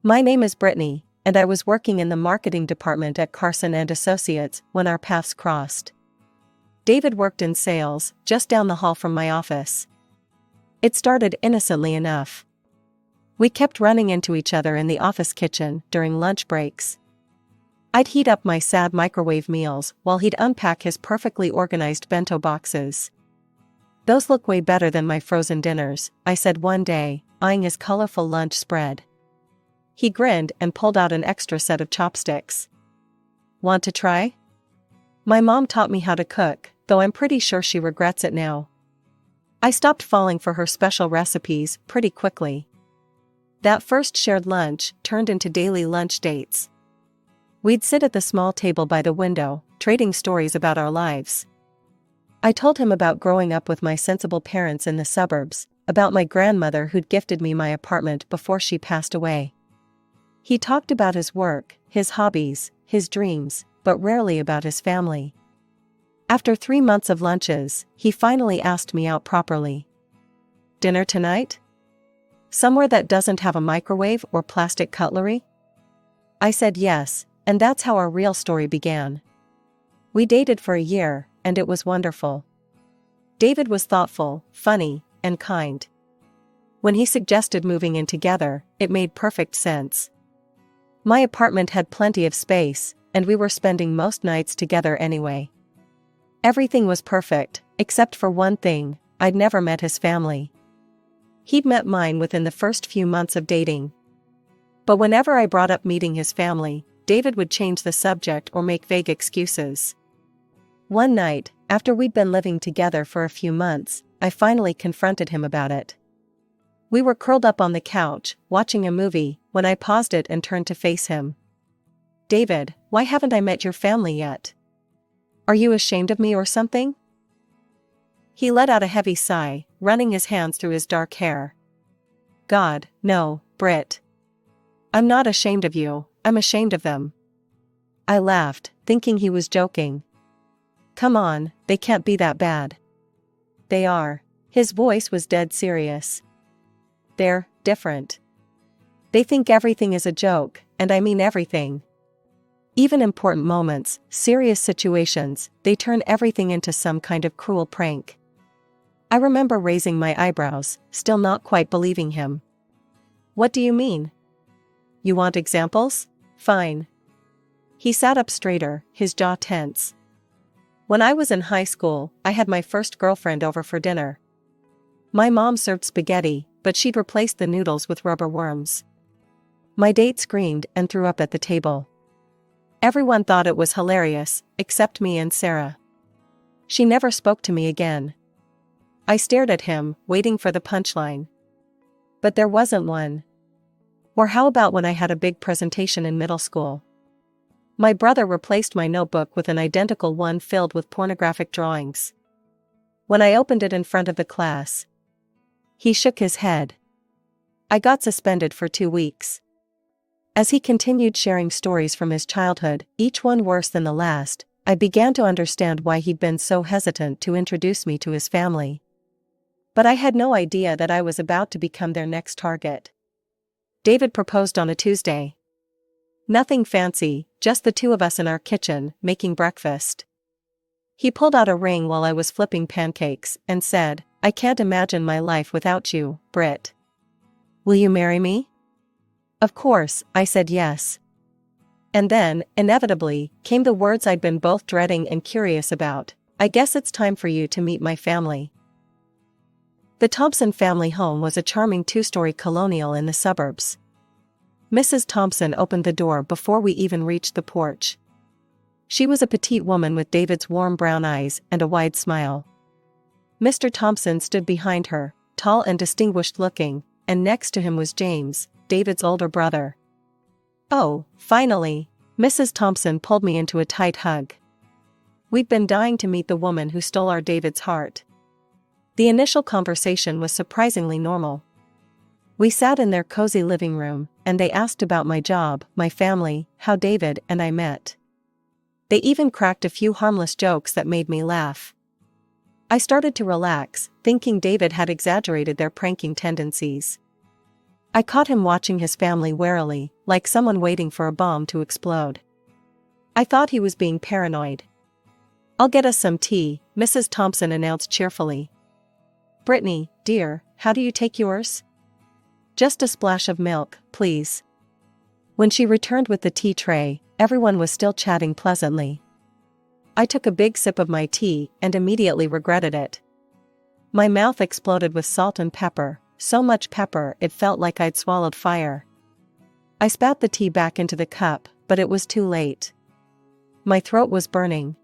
My name is Brittany, and I was working in the marketing department at Carson and Associates when our paths crossed. David worked in sales, just down the hall from my office. It started innocently enough. We kept running into each other in the office kitchen during lunch breaks. I'd heat up my sad microwave meals while he'd unpack his perfectly organized bento boxes. "Those look way better than my frozen dinners," I said one day, eyeing his colorful lunch spread. He grinned and pulled out an extra set of chopsticks. "Want to try?" My mom taught me how to cook, though I'm pretty sure she regrets it now. I stopped falling for her special recipes pretty quickly. That first shared lunch turned into daily lunch dates. We'd sit at the small table by the window, trading stories about our lives. I told him about growing up with my sensible parents in the suburbs, about my grandmother who'd gifted me my apartment before she passed away. He talked about his work, his hobbies, his dreams, but rarely about his family. After 3 months of lunches, he finally asked me out properly. "Dinner tonight? Somewhere that doesn't have a microwave or plastic cutlery?" I said yes, and that's how our real story began. We dated for a year, and it was wonderful. David was thoughtful, funny, and kind. When he suggested moving in together, it made perfect sense. My apartment had plenty of space, and we were spending most nights together anyway. Everything was perfect, except for one thing: I'd never met his family. He'd met mine within the first few months of dating. But whenever I brought up meeting his family, David would change the subject or make vague excuses. One night, after we'd been living together for a few months, I finally confronted him about it. We were curled up on the couch, watching a movie, when I paused it and turned to face him. "David, why haven't I met your family yet? Are you ashamed of me or something?" He let out a heavy sigh, running his hands through his dark hair. "God, no, Britt. I'm not ashamed of you, I'm ashamed of them." I laughed, thinking he was joking. "Come on, they can't be that bad." "They are." His voice was dead serious. "They're different. They think everything is a joke, and I mean everything. Even important moments, serious situations, they turn everything into some kind of cruel prank." I remember raising my eyebrows, still not quite believing him. "What do you mean? You want examples? Fine." He sat up straighter, his jaw tense. "When I was in high school, I had my first girlfriend over for dinner. My mom served spaghetti, but she'd replaced the noodles with rubber worms. My date screamed and threw up at the table. Everyone thought it was hilarious, except me and Sarah. She never spoke to me again." I stared at him, waiting for the punchline. But there wasn't one. "Or how about when I had a big presentation in middle school? My brother replaced my notebook with an identical one filled with pornographic drawings. When I opened it in front of the class." He shook his head. "I got suspended for 2 weeks." As he continued sharing stories from his childhood, each one worse than the last, I began to understand why he'd been so hesitant to introduce me to his family. But I had no idea that I was about to become their next target. David proposed on a Tuesday. Nothing fancy, just the two of us in our kitchen, making breakfast. He pulled out a ring while I was flipping pancakes, and said, "I can't imagine my life without you, Britt. Will you marry me?" Of course, I said yes. And then, inevitably, came the words I'd been both dreading and curious about: "I guess it's time for you to meet my family." The Thompson family home was a charming 2-story colonial in the suburbs. Mrs. Thompson opened the door before we even reached the porch. She was a petite woman with David's warm brown eyes and a wide smile. Mr. Thompson stood behind her, tall and distinguished looking, and next to him was James, David's older brother. "Oh, finally!" Mrs. Thompson pulled me into a tight hug. We'd been dying to meet the woman who stole our David's heart. The initial conversation was surprisingly normal. We sat in their cozy living room, and they asked about my job, my family, how David and I met. They even cracked a few harmless jokes that made me laugh. I started to relax, thinking David had exaggerated their pranking tendencies. I caught him watching his family warily, like someone waiting for a bomb to explode. I thought he was being paranoid. "I'll get us some tea," Mrs. Thompson announced cheerfully. "Brittany, dear, how do you take yours?" "Just a splash of milk, please." When she returned with the tea tray, everyone was still chatting pleasantly. I took a big sip of my tea and immediately regretted it. My mouth exploded with salt and pepper, so much pepper it felt like I'd swallowed fire. I spat the tea back into the cup, but it was too late. My throat was burning.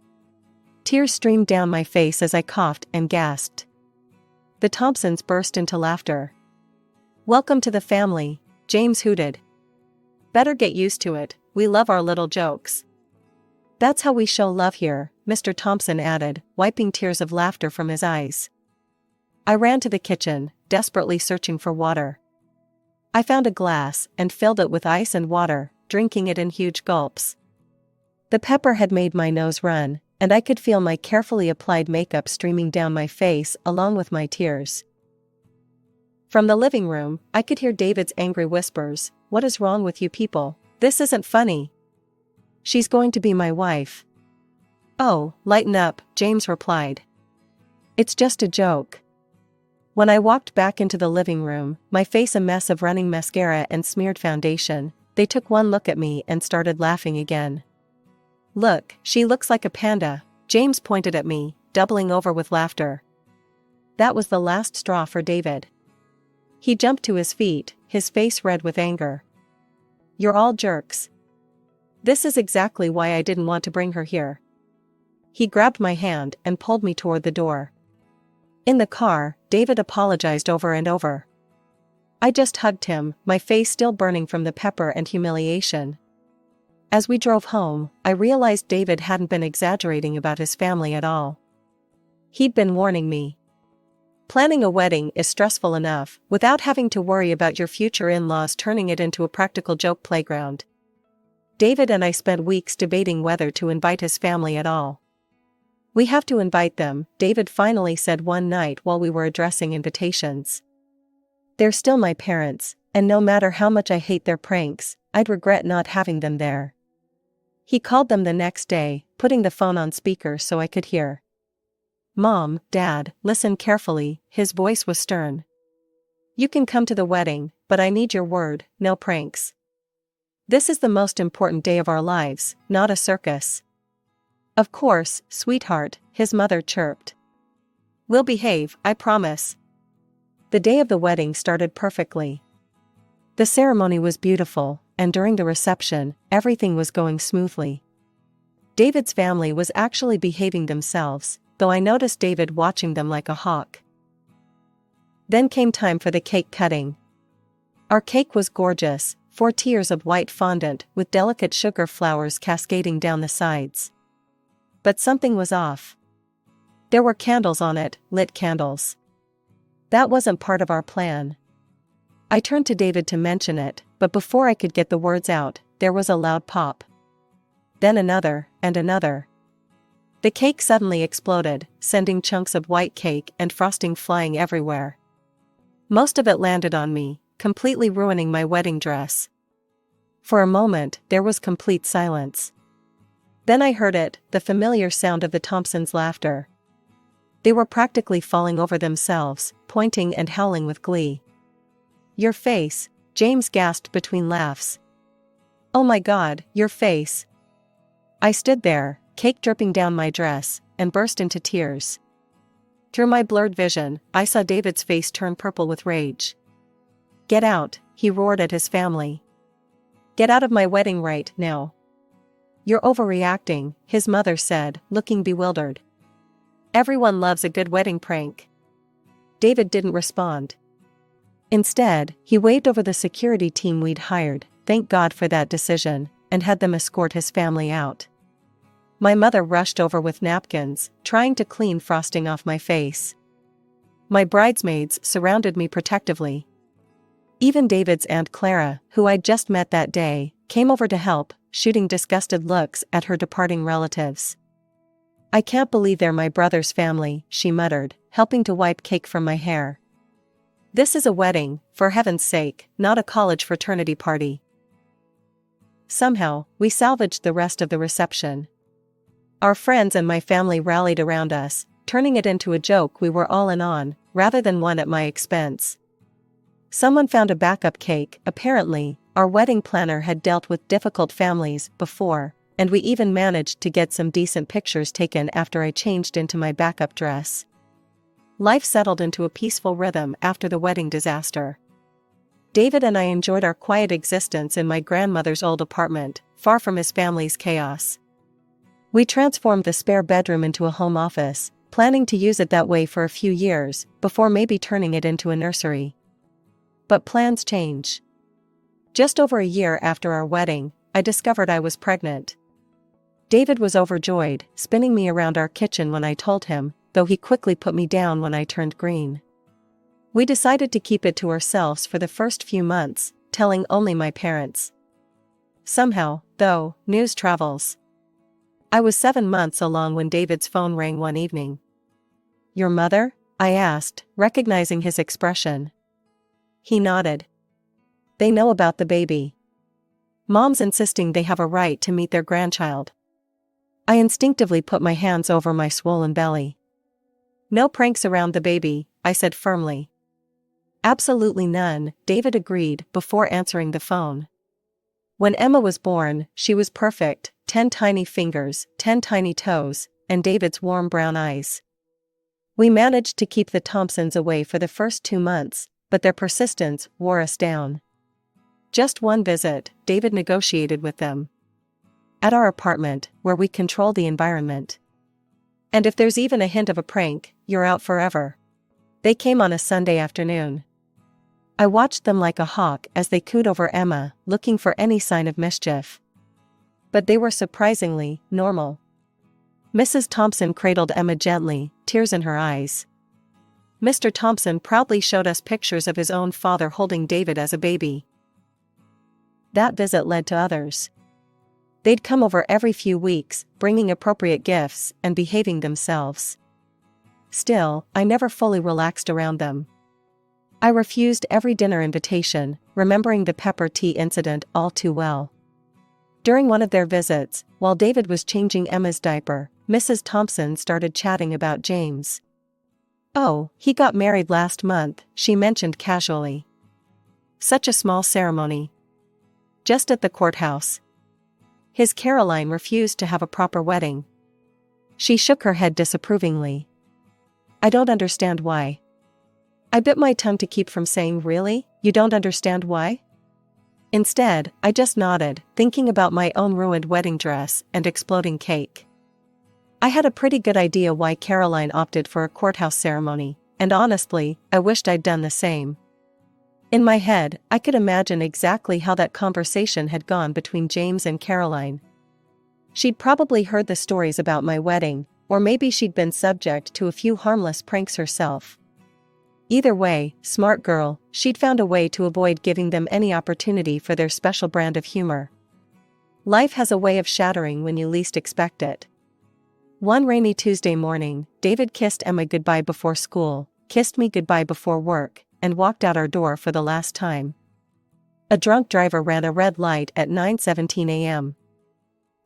Tears streamed down my face as I coughed and gasped. The Thompsons burst into laughter. "Welcome to the family," James hooted. "Better get used to it, we love our little jokes." "That's how we show love here," Mr. Thompson added, wiping tears of laughter from his eyes. I ran to the kitchen, desperately searching for water. I found a glass and filled it with ice and water, drinking it in huge gulps. The pepper had made my nose run, and I could feel my carefully applied makeup streaming down my face along with my tears. From the living room, I could hear David's angry whispers, "What is wrong with you people? This isn't funny. She's going to be my wife." "Oh, lighten up," James replied. "It's just a joke." When I walked back into the living room, my face a mess of running mascara and smeared foundation, they took one look at me and started laughing again. "Look, she looks like a panda," James pointed at me, doubling over with laughter. That was the last straw for David. He jumped to his feet, his face red with anger. "You're all jerks. This is exactly why I didn't want to bring her here." He grabbed my hand and pulled me toward the door. In the car, David apologized over and over. I just hugged him, my face still burning from the pepper and humiliation. As we drove home, I realized David hadn't been exaggerating about his family at all. He'd been warning me. Planning a wedding is stressful enough, without having to worry about your future in-laws turning it into a practical joke playground. David and I spent weeks debating whether to invite his family at all. "We have to invite them," David finally said one night while we were addressing invitations. "They're still my parents, and no matter how much I hate their pranks, I'd regret not having them there." He called them the next day, putting the phone on speaker so I could hear. "Mom, Dad, listen carefully," his voice was stern. "You can come to the wedding, but I need your word, no pranks. This is the most important day of our lives, not a circus." "Of course, sweetheart," his mother chirped. "We'll behave, I promise." The day of the wedding started perfectly. The ceremony was beautiful, and during the reception, everything was going smoothly. David's family was actually behaving themselves, though I noticed David watching them like a hawk. Then came time for the cake cutting. Our cake was gorgeous, 4 tiers of white fondant with delicate sugar flowers cascading down the sides. But something was off. There were candles on it, lit candles. That wasn't part of our plan. I turned to David to mention it, but before I could get the words out, there was a loud pop. Then another, and another. The cake suddenly exploded, sending chunks of white cake and frosting flying everywhere. Most of it landed on me, completely ruining my wedding dress. For a moment, there was complete silence. Then I heard it, the familiar sound of the Thompsons' laughter. They were practically falling over themselves, pointing and howling with glee. "Your face," James gasped between laughs. "Oh my God, your face." I stood there, cake dripping down my dress, and burst into tears. Through my blurred vision, I saw David's face turn purple with rage. "Get out," he roared at his family. "Get out of my wedding right now." "You're overreacting," his mother said, looking bewildered. "Everyone loves a good wedding prank." David didn't respond. Instead, he waved over the security team we'd hired, thank God for that decision, and had them escort his family out. My mother rushed over with napkins, trying to clean frosting off my face. My bridesmaids surrounded me protectively. Even David's Aunt Clara, who I'd just met that day, came over to help, shooting disgusted looks at her departing relatives. "I can't believe they're my brother's family," she muttered, helping to wipe cake from my hair. This is a wedding, for heaven's sake, not a college fraternity party. Somehow, we salvaged the rest of the reception. Our friends and my family rallied around us, turning it into a joke we were all in on, rather than one at my expense. Someone found a backup cake. Apparently, our wedding planner had dealt with difficult families before, and we even managed to get some decent pictures taken after I changed into my backup dress. Life settled into a peaceful rhythm after the wedding disaster. David and I enjoyed our quiet existence in my grandmother's old apartment, far from his family's chaos. We transformed the spare bedroom into a home office, planning to use it that way for a few years, before maybe turning it into a nursery. But plans change. Just over a year after our wedding, I discovered I was pregnant. David was overjoyed, spinning me around our kitchen when I told him, though he quickly put me down when I turned green. We decided to keep it to ourselves for the first few months, telling only my parents. Somehow, though, news travels. I was 7 months along when David's phone rang one evening. "Your mother?" I asked, recognizing his expression. He nodded. "They know about the baby. Mom's insisting they have a right to meet their grandchild." I instinctively put my hands over my swollen belly. "No pranks around the baby," I said firmly. "Absolutely none," David agreed before answering the phone. When Emma was born, she was perfect, 10 tiny fingers, 10 tiny toes, and David's warm brown eyes. We managed to keep the Thompsons away for the first 2 months, but their persistence wore us down. Just one visit, David negotiated with them. At our apartment, where we control the environment. And if there's even a hint of a prank, you're out forever. They came on a Sunday afternoon. I watched them like a hawk as they cooed over Emma, looking for any sign of mischief. But they were surprisingly normal. Mrs. Thompson cradled Emma gently, tears in her eyes. Mr. Thompson proudly showed us pictures of his own father holding David as a baby. That visit led to others. They'd come over every few weeks, bringing appropriate gifts and behaving themselves. Still, I never fully relaxed around them. I refused every dinner invitation, remembering the pepper tea incident all too well. During one of their visits, while David was changing Emma's diaper, Mrs. Thompson started chatting about James. "Oh, he got married last month," she mentioned casually. "Such a small ceremony. Just at the courthouse. His Caroline refused to have a proper wedding." She shook her head disapprovingly. "I don't understand why." I bit my tongue to keep from saying, "Really? You don't understand why?" Instead, I just nodded, thinking about my own ruined wedding dress and exploding cake. I had a pretty good idea why Caroline opted for a courthouse ceremony, and honestly, I wished I'd done the same. In my head, I could imagine exactly how that conversation had gone between James and Caroline. She'd probably heard the stories about my wedding, or maybe she'd been subject to a few harmless pranks herself. Either way, smart girl, she'd found a way to avoid giving them any opportunity for their special brand of humor. Life has a way of shattering when you least expect it. One rainy Tuesday morning, David kissed Emma goodbye before school, kissed me goodbye before work, and walked out our door for the last time. A drunk driver ran a red light at 9:17 a.m.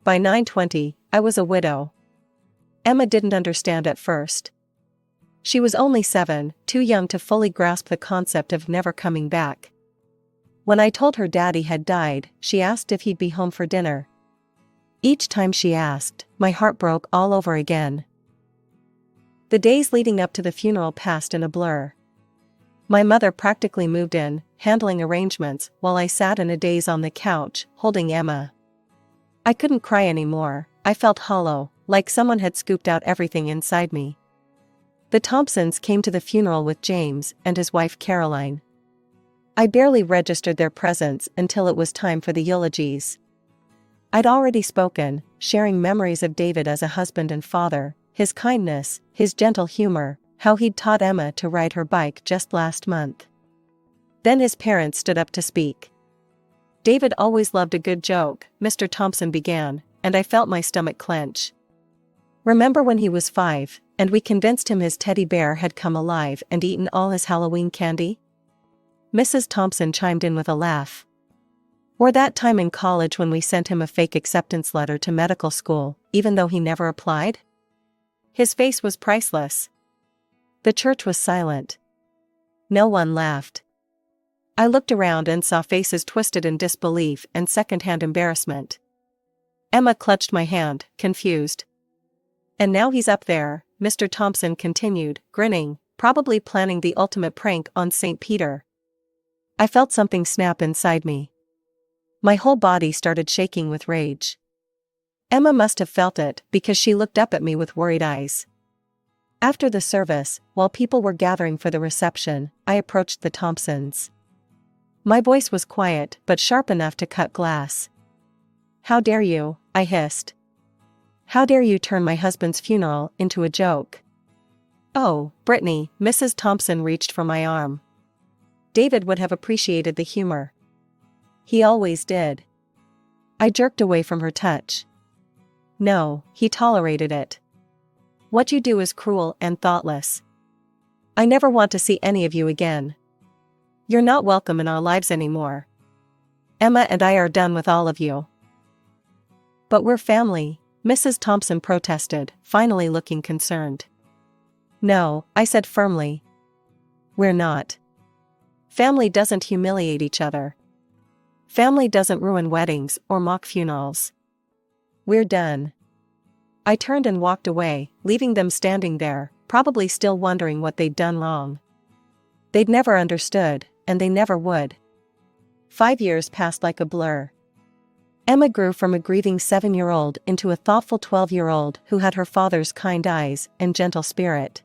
By 9:20, I was a widow. Emma didn't understand at first. She was only 7, too young to fully grasp the concept of never coming back. When I told her Daddy had died, she asked if he'd be home for dinner. Each time she asked, my heart broke all over again. The days leading up to the funeral passed in a blur. My mother practically moved in, handling arrangements, while I sat in a daze on the couch, holding Emma. I couldn't cry anymore. I felt hollow, like someone had scooped out everything inside me. The Thompsons came to the funeral with James and his wife Caroline. I barely registered their presence until it was time for the eulogies. I'd already spoken, sharing memories of David as a husband and father, his kindness, his gentle humor, how he'd taught Emma to ride her bike just last month. Then his parents stood up to speak. "David always loved a good joke," Mr. Thompson began, and I felt my stomach clench. "Remember when he was 5, and we convinced him his teddy bear had come alive and eaten all his Halloween candy? Mrs. Thompson chimed in with a laugh. Or that time in college when we sent him a fake acceptance letter to medical school, even though he never applied? His face was priceless. The church was silent. No one laughed. I looked around and saw faces twisted in disbelief and secondhand embarrassment. Emma clutched my hand, confused. And now he's up there, Mr. Thompson continued, grinning, probably planning the ultimate prank on St. Peter. I felt something snap inside me. My whole body started shaking with rage. Emma must have felt it because she looked up at me with worried eyes. After the service, while people were gathering for the reception, I approached the Thompsons. My voice was quiet but sharp enough to cut glass. "How dare you?" I hissed. "How dare you turn my husband's funeral into a joke?" "Oh, Brittany," Mrs. Thompson reached for my arm. David would have appreciated the humor. He always did. I jerked away from her touch. No, he tolerated it. What you do is cruel and thoughtless. I never want to see any of you again. You're not welcome in our lives anymore. Emma and I are done with all of you. But we're family, Mrs. Thompson protested, finally looking concerned. No, I said firmly. We're not. Family doesn't humiliate each other. Family doesn't ruin weddings or mock funerals. We're done. I turned and walked away, leaving them standing there, probably still wondering what they'd done wrong. They'd never understood, and they never would. 5 years passed like a blur. Emma grew from a grieving 7-year-old into a thoughtful 12-year-old who had her father's kind eyes and gentle spirit.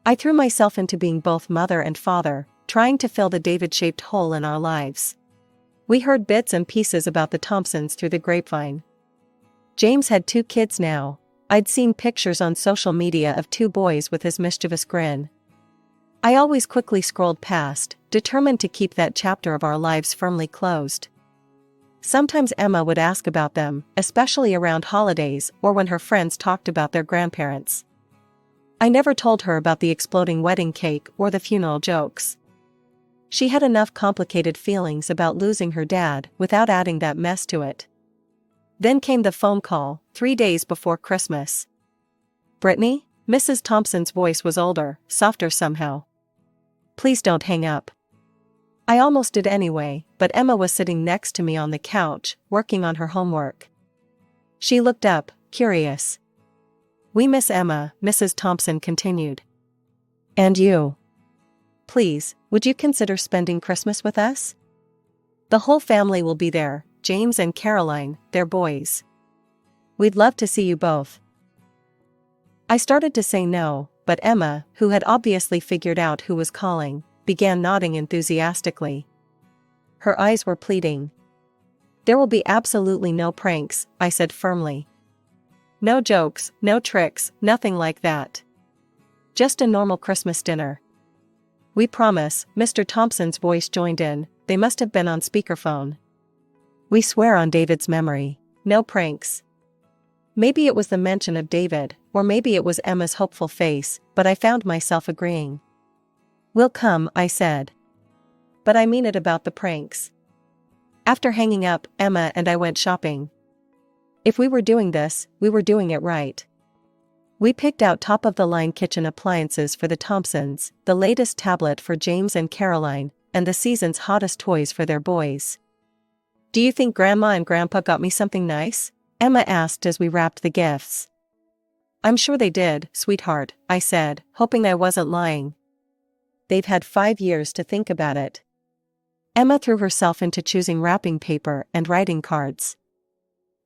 I threw myself into being both mother and father, trying to fill the David-shaped hole in our lives. We heard bits and pieces about the Thompsons through the grapevine. James had 2 kids now. I'd seen pictures on social media of 2 boys with his mischievous grin. I always quickly scrolled past, determined to keep that chapter of our lives firmly closed. Sometimes Emma would ask about them, especially around holidays or when her friends talked about their grandparents. I never told her about the exploding wedding cake or the funeral jokes. She had enough complicated feelings about losing her dad without adding that mess to it. Then came the phone call, 3 days before Christmas. "Brittany?" Mrs. Thompson's voice was older, softer somehow. "Please don't hang up." I almost did anyway, but Emma was sitting next to me on the couch, working on her homework. She looked up, curious. "We miss Emma," Mrs. Thompson continued. "And you. Please, would you consider spending Christmas with us? The whole family will be there, James and Caroline, their boys. We'd love to see you both." I started to say no, but Emma, who had obviously figured out who was calling, began nodding enthusiastically. Her eyes were pleading. "There will be absolutely no pranks," I said firmly. "No jokes, no tricks, nothing like that. Just a normal Christmas dinner." "We promise," Mr. Thompson's voice joined in. They must have been on speakerphone. "We swear on David's memory. No pranks." Maybe it was the mention of David, or maybe it was Emma's hopeful face, but I found myself agreeing. "We'll come," I said. "But I mean it about the pranks." After hanging up, Emma and I went shopping. If we were doing this, we were doing it right. We picked out top-of-the-line kitchen appliances for the Thompsons, the latest tablet for James and Caroline, and the season's hottest toys for their boys. "Do you think Grandma and Grandpa got me something nice?" Emma asked as we wrapped the gifts. "I'm sure they did, sweetheart," I said, hoping I wasn't lying. "They've had 5 years to think about it." Emma threw herself into choosing wrapping paper and writing cards.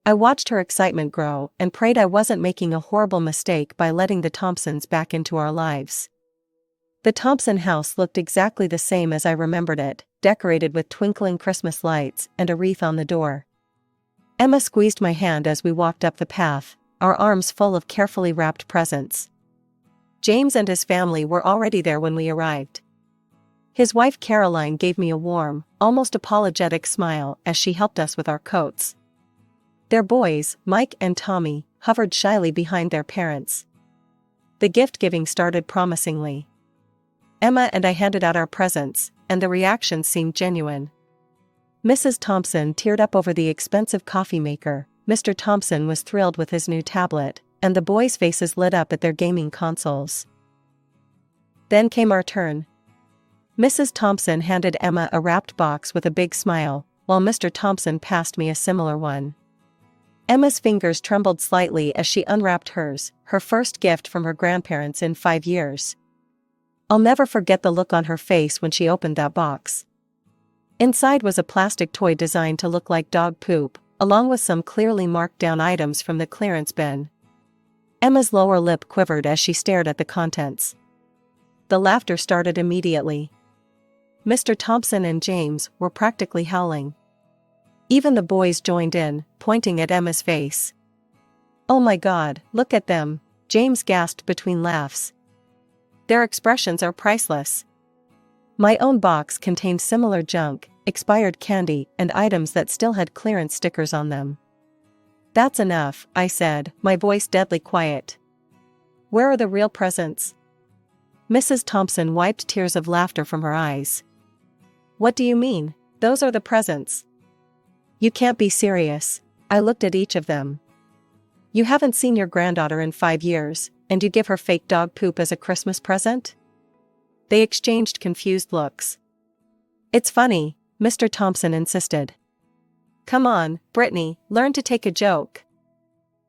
I watched her excitement grow and prayed I wasn't making a horrible mistake by letting the Thompsons back into our lives. The Thompson house looked exactly the same as I remembered it, decorated with twinkling Christmas lights and a wreath on the door. Emma squeezed my hand as we walked up the path, our arms full of carefully wrapped presents. James and his family were already there when we arrived. His wife Caroline gave me a warm, almost apologetic smile as she helped us with our coats. Their boys, Mike and Tommy, hovered shyly behind their parents. The gift-giving started promisingly. Emma and I handed out our presents, and the reactions seemed genuine. Mrs. Thompson teared up over the expensive coffee maker, Mr. Thompson was thrilled with his new tablet, and the boys' faces lit up at their gaming consoles. Then came our turn. Mrs. Thompson handed Emma a wrapped box with a big smile, while Mr. Thompson passed me a similar one. Emma's fingers trembled slightly as she unwrapped hers, her first gift from her grandparents in 5 years. I'll never forget the look on her face when she opened that box. Inside was a plastic toy designed to look like dog poop, along with some clearly marked down items from the clearance bin. Emma's lower lip quivered as she stared at the contents. The laughter started immediately. Mr. Thompson and James were practically howling. Even the boys joined in, pointing at Emma's face. "Oh my God, look at them," James gasped between laughs. "Their expressions are priceless." My own box contained similar junk, expired candy, and items that still had clearance stickers on them. "That's enough," I said, my voice deadly quiet. "Where are the real presents?" Mrs. Thompson wiped tears of laughter from her eyes. "What do you mean? Those are the presents." "You can't be serious." I looked at each of them. "You haven't seen your granddaughter in 5 years, and you give her fake dog poop as a Christmas present?" They exchanged confused looks. "It's funny," Mr. Thompson insisted. "Come on, Brittany, learn to take a joke."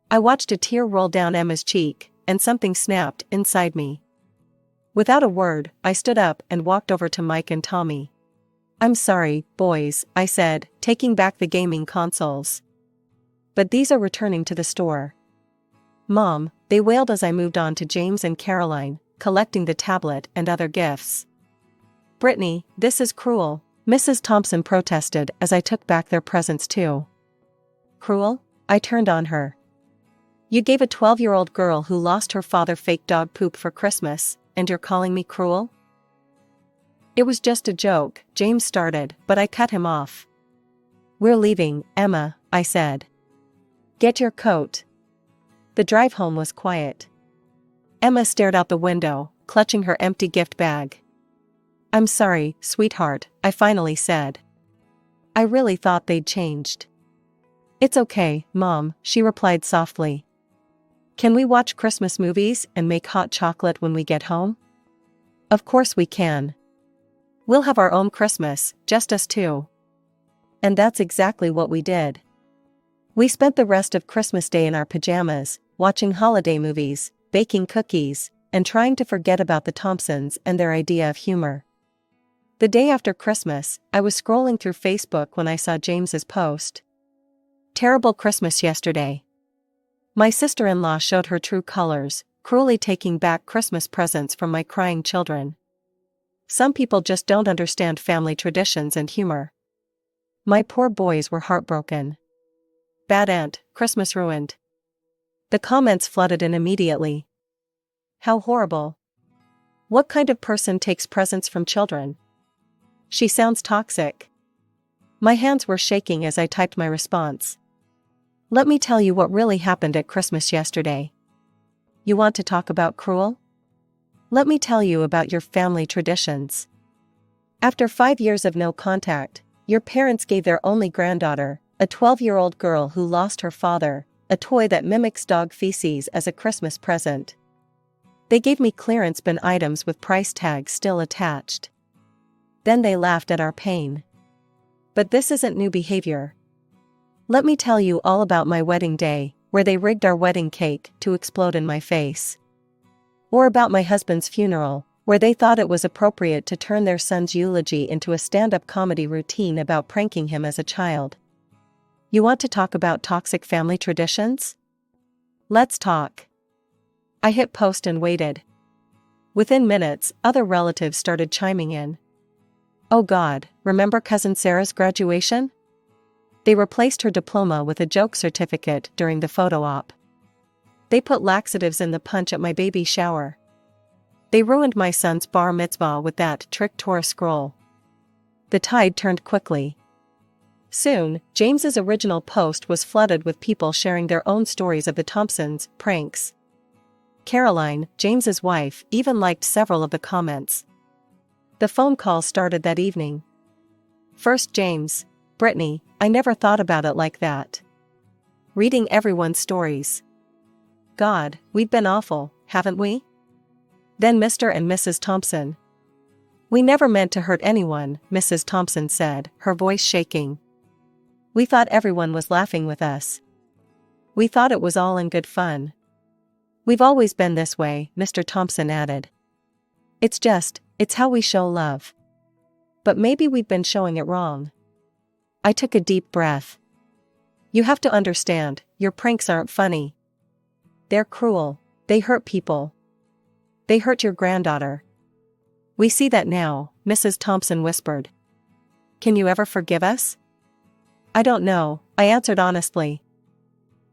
I watched a tear roll down Emma's cheek, and something snapped inside me. Without a word, I stood up and walked over to Mike and Tommy. "I'm sorry, boys," I said, taking back the gaming consoles. "But these are returning to the store." "Mom," they wailed as I moved on to James and Caroline, collecting the tablet and other gifts. "Brittany, this is cruel," Mrs. Thompson protested as I took back their presents too. "Cruel?" I turned on her. "You gave a 12-year-old girl who lost her father fake dog poop for Christmas, and you're calling me cruel?" "It was just a joke," James started, but I cut him off. "We're leaving, Emma," I said. "Get your coat." The drive home was quiet. Emma stared out the window, clutching her empty gift bag. "I'm sorry, sweetheart," I finally said. "I really thought they'd changed." "It's okay, Mom," she replied softly. "Can we watch Christmas movies and make hot chocolate when we get home?" "Of course we can. We'll have our own Christmas, just us two." And that's exactly what we did. We spent the rest of Christmas Day in our pajamas, watching holiday movies, baking cookies, and trying to forget about the Thompsons and their idea of humor. The day after Christmas, I was scrolling through Facebook when I saw James's post. "Terrible Christmas yesterday. My sister-in-law showed her true colors, cruelly taking back Christmas presents from my crying children. Some people just don't understand family traditions and humor. My poor boys were heartbroken. Bad aunt, Christmas ruined." The comments flooded in immediately. "How horrible. What kind of person takes presents from children? She sounds toxic." My hands were shaking as I typed my response. "Let me tell you what really happened at Christmas yesterday." "You want to talk about cruel? Let me tell you about your family traditions. After 5 years of no contact, your parents gave their only granddaughter, a 12-year-old girl who lost her father, a toy that mimics dog feces as a Christmas present. They gave me clearance bin items with price tags still attached. Then they laughed at our pain. But this isn't new behavior. Let me tell you all about my wedding day, where they rigged our wedding cake to explode in my face. Or about my husband's funeral, where they thought it was appropriate to turn their son's eulogy into a stand-up comedy routine about pranking him as a child. You want to talk about toxic family traditions? Let's talk." I hit post and waited. Within minutes, other relatives started chiming in. "Oh God, remember Cousin Sarah's graduation? They replaced her diploma with a joke certificate during the photo op. They put laxatives in the punch at my baby shower. They ruined my son's bar mitzvah with that trick Torah scroll." The tide turned quickly. Soon, James's original post was flooded with people sharing their own stories of the Thompsons' pranks. Caroline, James's wife, even liked several of the comments. The phone call started that evening. First James, Brittany, I never thought about it like that. Reading everyone's stories. God, we've been awful, haven't we? Then Mr. and Mrs. Thompson. We never meant to hurt anyone, Mrs. Thompson said, her voice shaking. We thought everyone was laughing with us. We thought it was all in good fun. We've always been this way, Mr. Thompson added. It's how we show love. But maybe we've been showing it wrong. I took a deep breath. You have to understand, your pranks aren't funny. They're cruel. They hurt people. They hurt your granddaughter. We see that now, Mrs. Thompson whispered. Can you ever forgive us? I don't know, I answered honestly.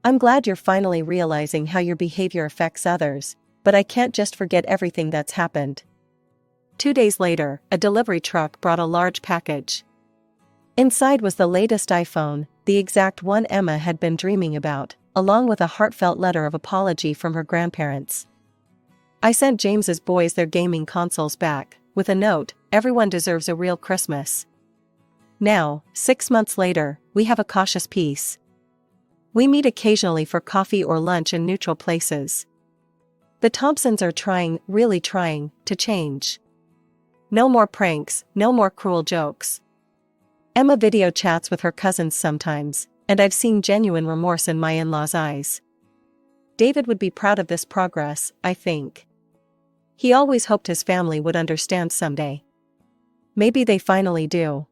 I'm glad you're finally realizing how your behavior affects others, but I can't just forget everything that's happened. 2 days later, a delivery truck brought a large package. Inside was the latest iPhone, the exact one Emma had been dreaming about, along with a heartfelt letter of apology from her grandparents. I sent James's boys their gaming consoles back, with a note, everyone deserves a real Christmas. Now, 6 months later, we have a cautious peace. We meet occasionally for coffee or lunch in neutral places. The Thompsons are really trying, to change. No more pranks, no more cruel jokes. Emma video chats with her cousins sometimes, and I've seen genuine remorse in my in-laws' eyes. David would be proud of this progress, I think. He always hoped his family would understand someday. Maybe they finally do.